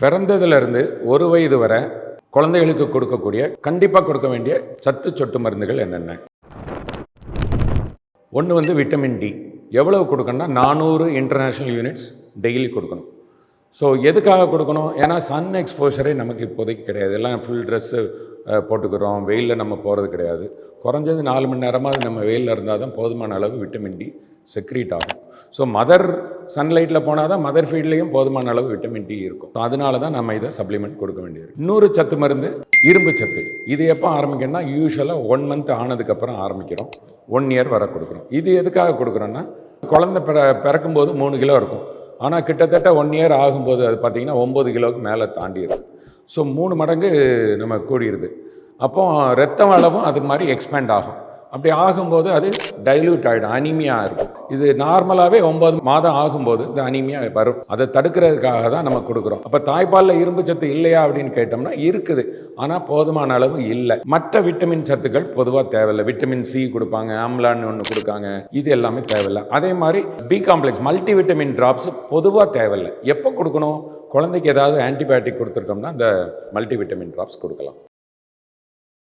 பிறந்ததுலேருந்து 1 வயது வரை குழந்தைகளுக்கு கொடுக்கக்கூடிய கண்டிப்பாக கொடுக்க வேண்டிய சத்து சொட்டு மருந்துகள் என்னென்ன? ஒன்று வந்து விட்டமின் டி. எவ்வளவு கொடுக்கணும்னா 400 இன்டர்நேஷ்னல் யூனிட்ஸ் டெய்லி கொடுக்கணும். ஸோ எதுக்காக கொடுக்கணும்? ஏன்னா சன் எக்ஸ்போஷரே நமக்கு இப்போதைக்கு கிடையாது. எல்லாம் ஃபுல் ட்ரெஸ்ஸு போட்டுக்கிறோம், வெயிலில் நம்ம போகிறது கிடையாது. குறைஞ்சது 4 மணி நேரமாக நம்ம வெயிலில் இருந்தால் தான் போதுமான அளவு விட்டமின் டி செக்ரீட் ஆகும். ஸோ மதர் சன்லைட்டில் போனால் தான் மதர் ஃபீல்ட்லேயும் போதுமான அளவு விட்டமின் டி இருக்கும். ஸோ அதனால தான் நம்ம இதை சப்ளிமெண்ட் கொடுக்க வேண்டியது. இன்னொரு சத்து மருந்து இரும்பு சத்து. இது எப்போ ஆரம்பிக்கணும்னா யூஸ்வலாக 1 மந்த் ஆனதுக்கப்புறம் ஆரம்பிக்கிறோம். 1 இயர் வரை கொடுக்குறோம். இது எதுக்காக கொடுக்குறோன்னா, குழந்தை பிறக்கும்போது 3 கிலோ இருக்கும். ஆனால் கிட்டத்தட்ட 1 இயர் ஆகும்போது அது பார்த்திங்கன்னா 9 கிலோவுக்கு மேலே தாண்டிடுது. ஸோ 3 மடங்கு நம்ம கூடிடுது. அப்போ ரத்தம் அளவும் அது மாதிரி எக்ஸ்பேண்ட் ஆகும். அப்படி ஆகும்போது அது டைல்யூட் ஆகிடும், அனீமியா இருக்கும். இது நார்மலாகவே 9 மாதம் ஆகும்போது இந்த அனீமியா வரும். அதை தடுக்கிறதுக்காக தான் நம்ம கொடுக்குறோம். அப்போ தாய்ப்பாலில் இரும்பு சத்து இல்லையா அப்படின்னு கேட்டோம்னா இருக்குது, ஆனால் போதுமான அளவு இல்லை. மற்ற விட்டமின் சத்துக்கள் பொதுவாக தேவையில்லை. விட்டமின் சி கொடுப்பாங்க, ஆம்லான்னு ஒன்று கொடுக்காங்க, இது எல்லாமே தேவையில்லை. அதே மாதிரி B complex multivitamin drops பொதுவாக தேவையில்லை. எப்போ கொடுக்கணும்? குழந்தைக்கு ஏதாவது ஆன்டிபயோட்டிக் கொடுத்துருக்கோம்னா இந்த மல்டி விட்டமின் ட்ராப்ஸ் கொடுக்கலாம்.